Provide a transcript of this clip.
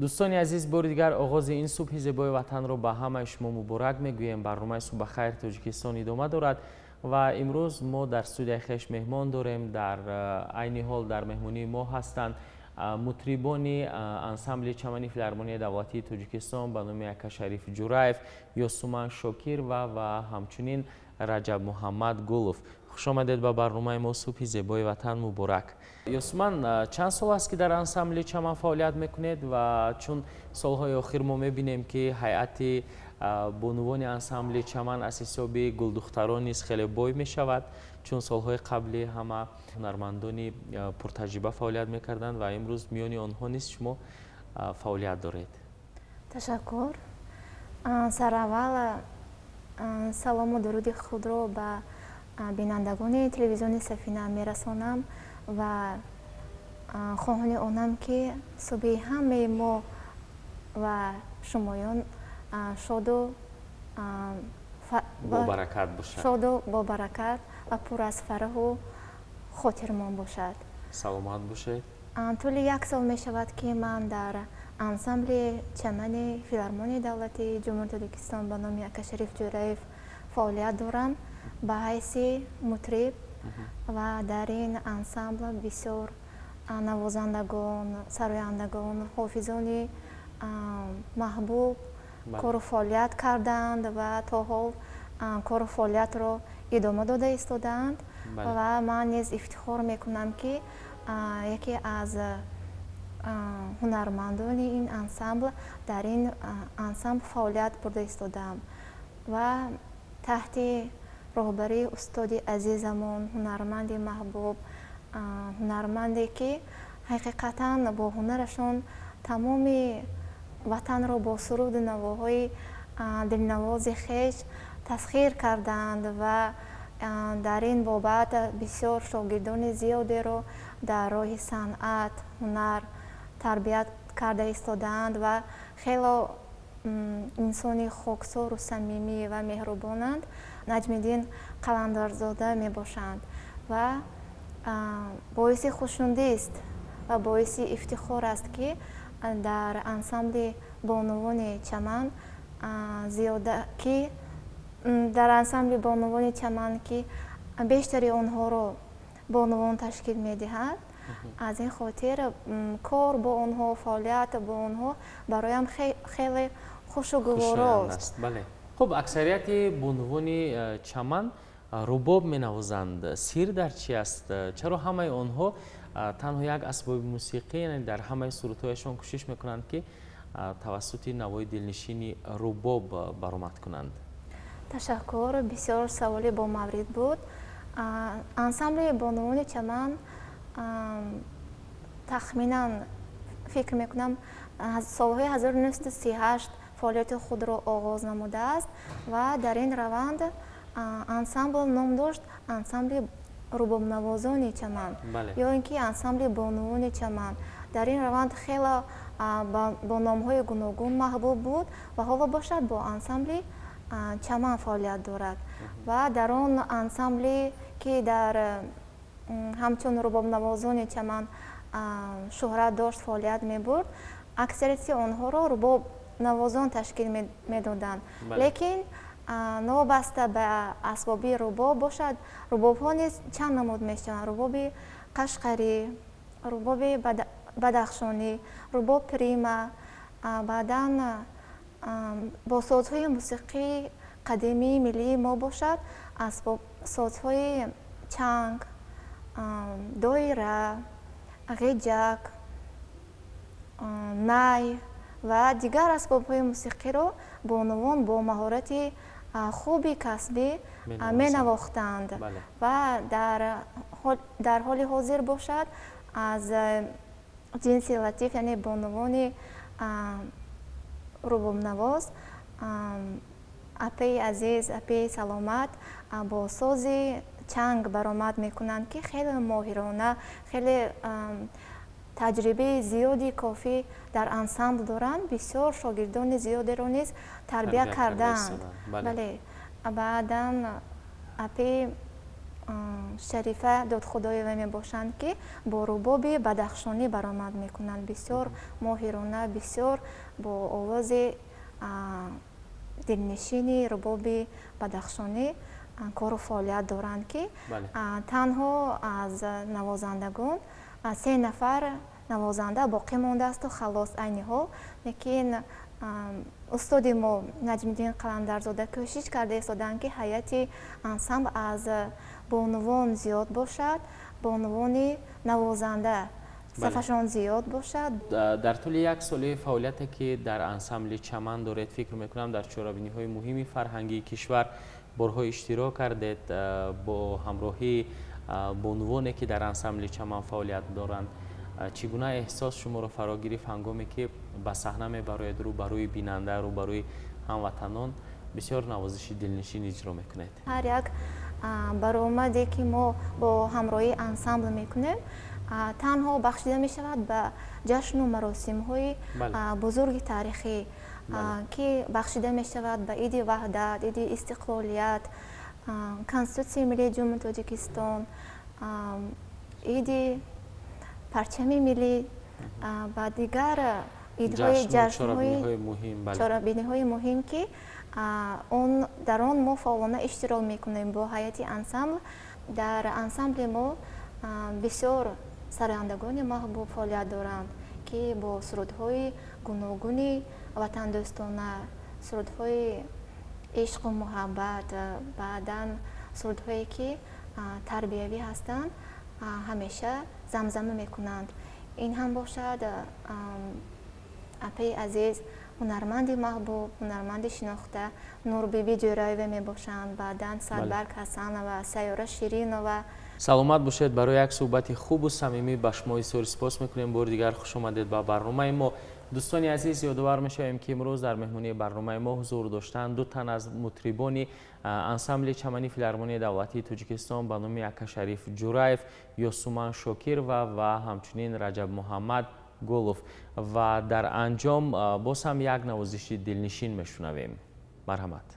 دوستان عزیز، بار دیگر آغاز این صبح زیبای وطن رو به همه شما مبارک میگویم. برنامه صبح خیر تاجیکستان ادامه دارد و امروز ما در استودیوی خویش مهمان داریم. در عین حال در مهمانی ما هستند مطربان انسامبل چمنی فیلارمونی دولتی تاجیکستان به نام اکا شریف جورایف، یوسومان شاکر و همچنین رجب محمد گلوف. خوش آمدید به برنامه ما صبح زیبای وطن مبارک. یوسومان، چند سال است که در انسامبل چمن فعالیت میکنید و چون سالهای اخیر ما میبینیم که هیئت بانوان انسامبل چمن از حساب گلدختران نیز خیلی بای میشود، چون سالهای قبلی همه هنرمندان پرتجربه فعالیت میکردند و امروز میان آنها نیز شما فعالیت دارید. تشکر. سر اول سلام و درود خود را به بینندگان تلویزیون سفینه میرسانم و خواهان آنم که صبح همه ما و شمایان شاد و با برکت و پر از فرح و خاطرمان باشد. سلامت باشید. طول یک سال می شود که من در انسامبل چمن فیلارمونی دولتی جمهوری تاجیکستان به نام اکا شریف جورایف فعالیت دارم به حیث مطرب و در این انسامبل بسیار نوازندگان، سرایندگان، حافظان محبوب کار و فعالیت کردند و تا حال کار و فعالیت را ادامه داده ایستادند و من نیز افتخار میکنم که یکی از هنرمندان این انسامبل در این انسامبل فعالیت برده ایستادم و تحت راهبری استاد عزیزمون، هنرمند محبوب، هنرمندی که حقیقتا با هنرشون تمام وطن را با سرود نواهای دلنواز خویش تسخیر کردند و در این بابت بسیار شاگردان زیادی را در راه صنعت، هنر تربیت کرده ایستادند و خیلی انسان خاکسار و صمیمی و مهربانند. نجم‌الدین قلندرزاده می باشند و باعث خوشنودی است و باعث افتخار است که در انسامبل بانوان چمن زیاده که در انسامبل بانوان چمن که بیشتری آنها را بانوان تشکیل می دهد، از این خاطر کار با آنها، فعالیت با آنها برایم خیلی خوش و گوار است. بله. خب اکثریت بانوان چمن رباب می نوازند. سیر در چی است؟ چرا همه آنها تنها یک اسباب موسیقی، یعنی در همه صورتهایشان کوشش میکنند که توسط نوای دلنشینی رباب برآمد کنند؟ تشکر. بسیار سوالی با مورد بود. انسامبل بانوان چمن تخمینا فکر میکنم سالهای 1938 فعالیت خود را آغاز نموده است و در این روند انسامبل نام داشت انسامبل رباب نوازان چمن یا اینکه انسامبل بانوان چمن. در این روند خیلی با نام‌های گوناگون محبوب بود و حالا باشد با انسامبل چمن فعالیت دارد و در آن انسامبل که در همچون رباب نوازان چمن شهرت داشت فعالیت می برد، اکثریت آنها را رباب نوازان تشکیل می دادند. لیکن نوابسته به اسباب رباب باشد، رباب ها نیز چند نمود می شوند: رباب قشقری، رباب بدخشانی، رباب پریما. بعدا با سازهای موسیقی قدیمی ملی ما باشد اسباب سازهای چنگ، دایره، غیجک، نای و دیگر اسباب‌های موسیقی را بانوان با مهارت خوبی کسبی می نواختند و در حال حاضر باشد از جنس لطیف، یعنی بانوان رباب نواز، اپی عزیز، اپی سلامت با ساز چنگ برآمد میکنند که خیلی ماهرانه، خیلی تجربه زیادی کافی در انسامبل دارند. بسیار شاگردان زیادی را نیز تربیت کردند. بله. بعدا اپی шарифа додхудоева мебошанд ки бо рубоби бадахшонӣ баромад мекунанд. Бисёр моҳирона, бисёр бо овози дилнишини рубоби бадахшонӣ кору фаъолият доранд ки танҳо аз навозандагон 3 нафар навозанда боқӣ мондаасту халос айни ҳол. Лекин устоди мо Наҷмиддин Қаландарзода кӯшиш карда истоданд ки ҳайати ансамбл аз бонувон зиёд бошад, бонувони навозанда сафашон зиёд бошад. дар тӯли як соли фаъолияте ки дар ансамбли чаман доред, фикр мекунам дар чорабиниҳои муҳими фарҳангии кишвар борҳо иштирок кардед бо ҳамроҳии бонувоне ки дар ансамбли чаман фаъолият доранд. чӣ гуна эҳсос шуморо фаро гирифт ҳангоме ки ба саҳна мебароед, рӯ ба рӯи бинанда, рӯ ба рӯи ҳамватанон бисёр навозиши дилнишин иҷро мекунед? ҳар як баромаде ки мо бо ҳамроҳии ансамбл мекунем танҳо бахшида мешавад ба ҷашну маросимҳои бузурги таърихӣ ки бахшида мешавад ба иди ваҳдат, иди истиқлолият, Конститутсияи Миллии Ҷумҳурии Тоҷикистон, иди парчами миллӣ ва дигар идҳои ҷашнҳои чорабиниҳои муҳим ки дар он мо фаъолона иштирок мекунем бо ҳайати ансамбл. Дар ансамбли мо бисёр сарандагони маҳбуб фаъолият доранд ки бо сурудҳои гуногуни ватандӯстона, сурудҳои ишқу муҳаббат, баъдан сурудҳое ки тарбиявӣ ҳастанд ҳамеша замзама мекунанд. Ин ҳам бошад апаи азиз, ҳунарманди маҳбуб, ҳунарманди шинохта Нурбиби Ҷӯраева мебошанд, баъдан Садбарг Ҳасанова, Сайёра Ширинова. саломат бошед. барои як суҳбати хубу самимӣ ба шумо изҳори сипос мекунем. бори дигар хуш омадед ба барномаи мо. дӯстони азиз, ёдовар мешавем ки имрӯз дар меҳмонии барномаи мо ҳузур доштанд ду тан аз мутрибони ансамбли чамани филармонияи давлатии Тоҷикистон ба номи Акашариф Ҷураев, Ёсуман Шокирова ва ҳамчунин Раҷаб Муҳаммад Гулов. ва дар анҷом боз ҳам як навозиши дилнишин мешунавем. марҳамат.